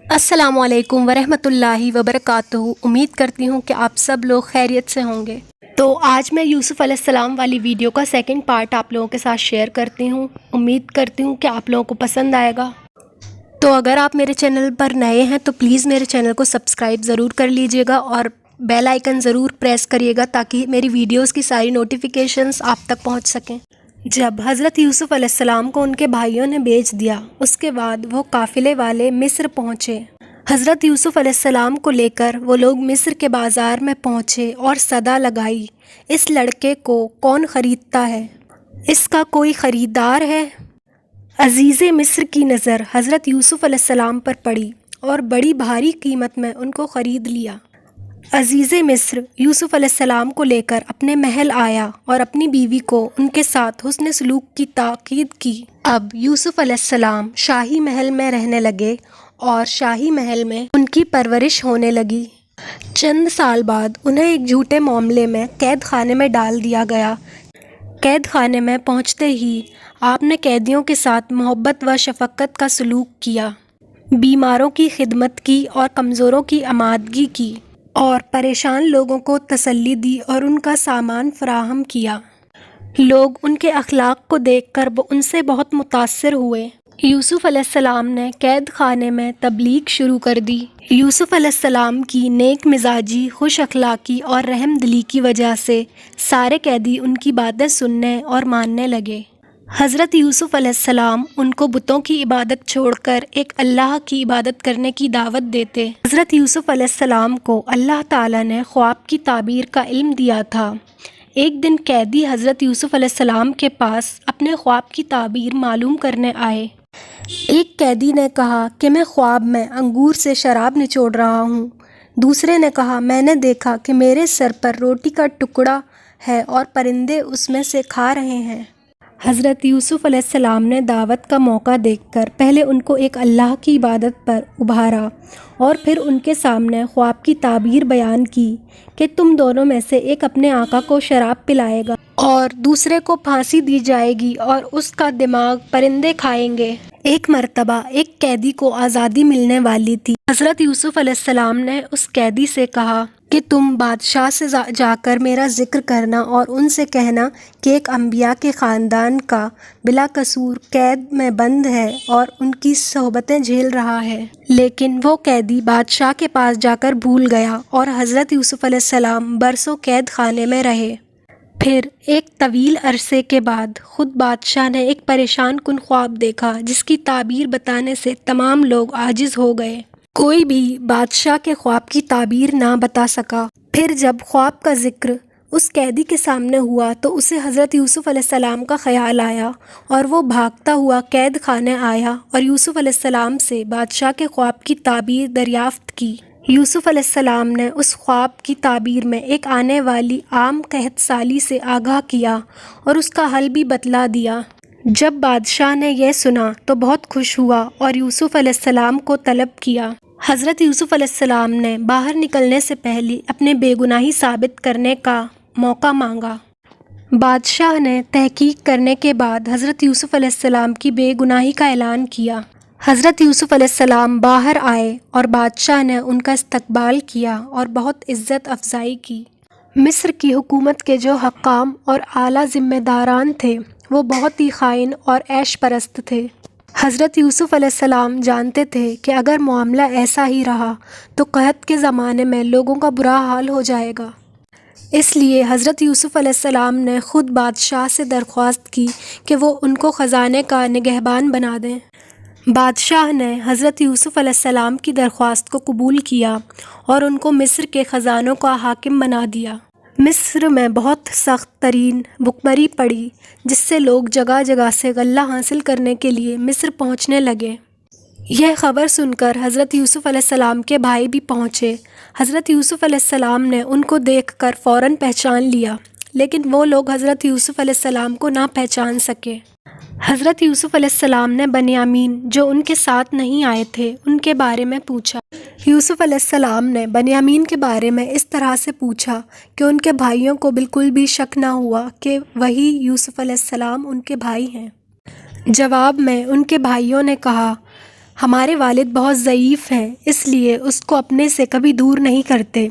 السلام علیکم ورحمۃ اللہ وبرکاتہ۔ امید کرتی ہوں کہ آپ سب لوگ خیریت سے ہوں گے۔ تو آج میں یوسف علیہ السلام والی ویڈیو کا سیکنڈ پارٹ آپ لوگوں کے ساتھ شیئر کرتی ہوں۔ امید کرتی ہوں کہ آپ لوگوں کو پسند آئے گا۔ تو اگر آپ میرے چینل پر نئے ہیں تو پلیز میرے چینل کو سبسکرائب ضرور کر لیجئے گا اور بیل آئیکن ضرور پریس کریے گا تاکہ میری ویڈیوز کی ساری نوٹیفیکیشنز آپ تک پہنچ سکیں۔ جب حضرت یوسف علیہ السلام کو ان کے بھائیوں نے بیچ دیا، اس کے بعد وہ قافلے والے مصر پہنچے۔ حضرت یوسف علیہ السلام کو لے کر وہ لوگ مصر کے بازار میں پہنچے اور صدا لگائی، اس لڑکے کو کون خریدتا ہے؟ اس کا کوئی خریدار ہے؟ عزیز مصر کی نظر حضرت یوسف علیہ السلام پر پڑی اور بڑی بھاری قیمت میں ان کو خرید لیا۔ عزیز مصر یوسف علیہ السلام کو لے کر اپنے محل آیا اور اپنی بیوی کو ان کے ساتھ حسن سلوک کی تاکید کی۔ اب یوسف علیہ السلام شاہی محل میں رہنے لگے اور شاہی محل میں ان کی پرورش ہونے لگی۔ چند سال بعد انہیں ایک جھوٹے معاملے میں قید خانے میں ڈال دیا گیا۔ قید خانے میں پہنچتے ہی آپ نے قیدیوں کے ساتھ محبت و شفقت کا سلوک کیا، بیماروں کی خدمت کی اور کمزوروں کی امادگی کی اور پریشان لوگوں کو تسلی دی اور ان کا سامان فراہم کیا۔ لوگ ان کے اخلاق کو دیکھ کر ان سے بہت متاثر ہوئے۔ یوسف علیہ السلام نے قید خانے میں تبلیغ شروع کر دی۔ یوسف علیہ السلام کی نیک مزاجی، خوش اخلاقی اور رحم دلی کی وجہ سے سارے قیدی ان کی باتیں سننے اور ماننے لگے۔ حضرت یوسف علیہ السلام ان کو بتوں کی عبادت چھوڑ کر ایک اللہ کی عبادت کرنے کی دعوت دیتے۔ حضرت یوسف علیہ السلام کو اللہ تعالیٰ نے خواب کی تعبیر کا علم دیا تھا۔ ایک دن قیدی حضرت یوسف علیہ السلام کے پاس اپنے خواب کی تعبیر معلوم کرنے آئے۔ ایک قیدی نے کہا کہ میں خواب میں انگور سے شراب نچوڑ رہا ہوں۔ دوسرے نے کہا میں نے دیکھا کہ میرے سر پر روٹی کا ٹکڑا ہے اور پرندے اس میں سے کھا رہے ہیں۔ حضرت یوسف علیہ السلام نے دعوت کا موقع دیکھ کر پہلے ان کو ایک اللہ کی عبادت پر ابھارا اور پھر ان کے سامنے خواب کی تعبیر بیان کی کہ تم دونوں میں سے ایک اپنے آقا کو شراب پلائے گا اور دوسرے کو پھانسی دی جائے گی اور اس کا دماغ پرندے کھائیں گے۔ ایک مرتبہ ایک قیدی کو آزادی ملنے والی تھی۔ حضرت یوسف علیہ السلام نے اس قیدی سے کہا کہ تم بادشاہ سے جا کر میرا ذکر کرنا اور ان سے کہنا کہ ایک انبیاء کے خاندان کا بلا قصور قید میں بند ہے اور ان کی صحبتیں جھیل رہا ہے۔ لیکن وہ قیدی بادشاہ کے پاس جا کر بھول گیا اور حضرت یوسف علیہ السلام برسوں قید خانے میں رہے۔ پھر ایک طویل عرصے کے بعد خود بادشاہ نے ایک پریشان کن خواب دیکھا جس کی تعبیر بتانے سے تمام لوگ عاجز ہو گئے۔ کوئی بھی بادشاہ کے خواب کی تعبیر نہ بتا سکا۔ پھر جب خواب کا ذکر اس قیدی کے سامنے ہوا تو اسے حضرت یوسف علیہ السلام کا خیال آیا اور وہ بھاگتا ہوا قید خانے آیا اور یوسف علیہ السلام سے بادشاہ کے خواب کی تعبیر دریافت کی۔ یوسف علیہ السلام نے اس خواب کی تعبیر میں ایک آنے والی عام قحط سالی سے آگاہ کیا اور اس کا حل بھی بتلا دیا۔ جب بادشاہ نے یہ سنا تو بہت خوش ہوا اور یوسف علیہ السلام کو طلب کیا۔ حضرت یوسف علیہ السلام نے باہر نکلنے سے پہلے اپنے بے گناہی ثابت کرنے کا موقع مانگا۔ بادشاہ نے تحقیق کرنے کے بعد حضرت یوسف علیہ السلام کی بے گناہی کا اعلان کیا۔ حضرت یوسف علیہ السلام باہر آئے اور بادشاہ نے ان کا استقبال کیا اور بہت عزت افزائی کی۔ مصر کی حکومت کے جو حکام اور اعلیٰ ذمہ داران تھے وہ بہت ہی خائن اور عیش پرست تھے۔ حضرت یوسف علیہ السلام جانتے تھے کہ اگر معاملہ ایسا ہی رہا تو قحط کے زمانے میں لوگوں کا برا حال ہو جائے گا۔ اس لیے حضرت یوسف علیہ السلام نے خود بادشاہ سے درخواست کی کہ وہ ان کو خزانے کا نگہبان بنا دیں۔ بادشاہ نے حضرت یوسف علیہ السلام کی درخواست کو قبول کیا اور ان کو مصر کے خزانوں کا حاکم بنا دیا۔ مصر میں بہت سخت ترین بھوک پڑی جس سے لوگ جگہ جگہ سے غلہ حاصل کرنے کے لیے مصر پہنچنے لگے۔ یہ خبر سن کر حضرت یوسف علیہ السلام کے بھائی بھی پہنچے۔ حضرت یوسف علیہ السلام نے ان کو دیکھ کر فوراً پہچان لیا، لیکن وہ لوگ حضرت یوسف علیہ السلام کو نہ پہچان سکے۔ حضرت یوسف علیہ السلام نے بنیامین جو ان کے ساتھ نہیں آئے تھے ان کے بارے میں پوچھا۔ یوسف علیہ السلام نے بنیامین کے بارے میں اس طرح سے پوچھا کہ ان کے بھائیوں کو بالکل بھی شک نہ ہوا کہ وہی یوسف علیہ السلام ان کے بھائی ہیں۔ جواب میں ان کے بھائیوں نے کہا ہمارے والد بہت ضعیف ہیں، اس لیے اس کو اپنے سے کبھی دور نہیں کرتے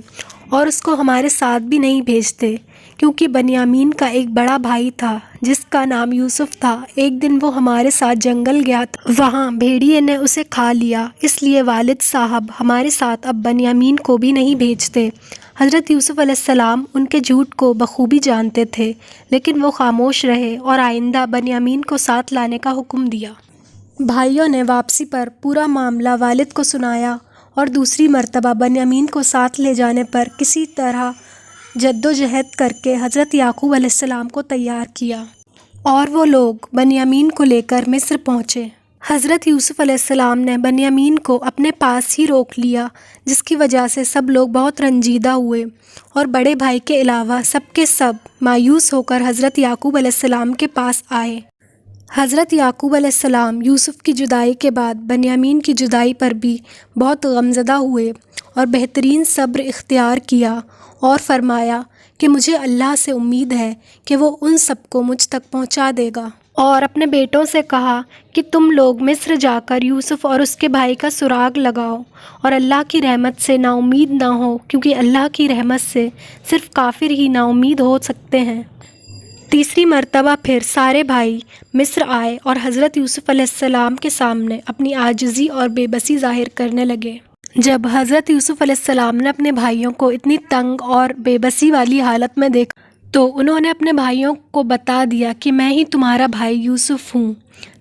اور اس کو ہمارے ساتھ بھی نہیں بھیجتے، کیونکہ بنیامین کا ایک بڑا بھائی تھا جس کا نام یوسف تھا۔ ایک دن وہ ہمارے ساتھ جنگل گیا تھا، وہاں بھیڑیے نے اسے کھا لیا، اس لیے والد صاحب ہمارے ساتھ اب بنیامین کو بھی نہیں بھیجتے۔ حضرت یوسف علیہ السلام ان کے جھوٹ کو بخوبی جانتے تھے، لیکن وہ خاموش رہے اور آئندہ بنیامین کو ساتھ لانے کا حکم دیا۔ بھائیوں نے واپسی پر پورا معاملہ والد کو سنایا اور دوسری مرتبہ بنیامین کو ساتھ لے جانے پر کسی طرح جدوجہد کر کے حضرت یعقوب علیہ السلام کو تیار کیا اور وہ لوگ بنیامین کو لے کر مصر پہنچے۔ حضرت یوسف علیہ السلام نے بنیامین کو اپنے پاس ہی روک لیا، جس کی وجہ سے سب لوگ بہت رنجیدہ ہوئے اور بڑے بھائی کے علاوہ سب کے سب مایوس ہو کر حضرت یعقوب علیہ السلام کے پاس آئے۔ حضرت یعقوب علیہ السلام یوسف کی جدائی کے بعد بنیامین کی جدائی پر بھی بہت غمزدہ ہوئے اور بہترین صبر اختیار کیا اور فرمایا کہ مجھے اللہ سے امید ہے کہ وہ ان سب کو مجھ تک پہنچا دے گا، اور اپنے بیٹوں سے کہا کہ تم لوگ مصر جا کر یوسف اور اس کے بھائی کا سراغ لگاؤ اور اللہ کی رحمت سے نا امید نہ ہو، کیونکہ اللہ کی رحمت سے صرف کافر ہی نا امید ہو سکتے ہیں۔ تیسری مرتبہ پھر سارے بھائی مصر آئے اور حضرت یوسف علیہ السلام کے سامنے اپنی عاجزی اور بے بسی ظاہر کرنے لگے۔ جب حضرت یوسف علیہ السلام نے اپنے بھائیوں کو اتنی تنگ اور بے بسی والی حالت میں دیکھا تو انہوں نے اپنے بھائیوں کو بتا دیا کہ میں ہی تمہارا بھائی یوسف ہوں۔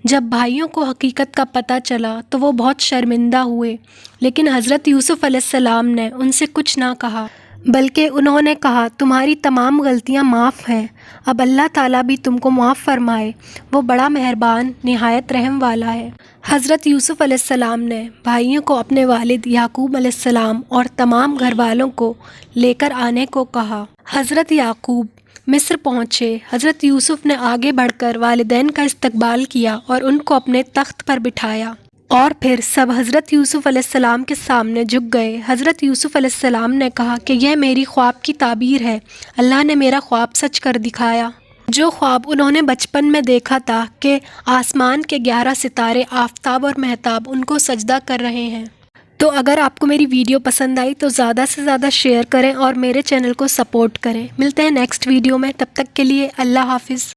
جب بھائیوں کو حقیقت کا پتہ چلا تو وہ بہت شرمندہ ہوئے، لیکن حضرت یوسف علیہ السلام نے ان سے کچھ نہ کہا، بلکہ انہوں نے کہا تمہاری تمام غلطیاں معاف ہیں، اب اللہ تعالیٰ بھی تم کو معاف فرمائے، وہ بڑا مہربان نہایت رحم والا ہے۔ حضرت یوسف علیہ السلام نے بھائیوں کو اپنے والد یعقوب علیہ السلام اور تمام گھر والوں کو لے کر آنے کو کہا۔ حضرت یعقوب مصر پہنچے۔ حضرت یوسف نے آگے بڑھ کر والدین کا استقبال کیا اور ان کو اپنے تخت پر بٹھایا، اور پھر سب حضرت یوسف علیہ السلام کے سامنے جھک گئے۔ حضرت یوسف علیہ السلام نے کہا کہ یہ میری خواب کی تعبیر ہے، اللہ نے میرا خواب سچ کر دکھایا۔ جو خواب انہوں نے بچپن میں دیکھا تھا کہ آسمان کے 11 ستارے آفتاب اور مہتاب ان کو سجدہ کر رہے ہیں۔ تو اگر آپ کو میری ویڈیو پسند آئی تو زیادہ سے زیادہ شیئر کریں اور میرے چینل کو سپورٹ کریں۔ ملتے ہیں نیکسٹ ویڈیو میں، تب تک کے لیے اللہ حافظ۔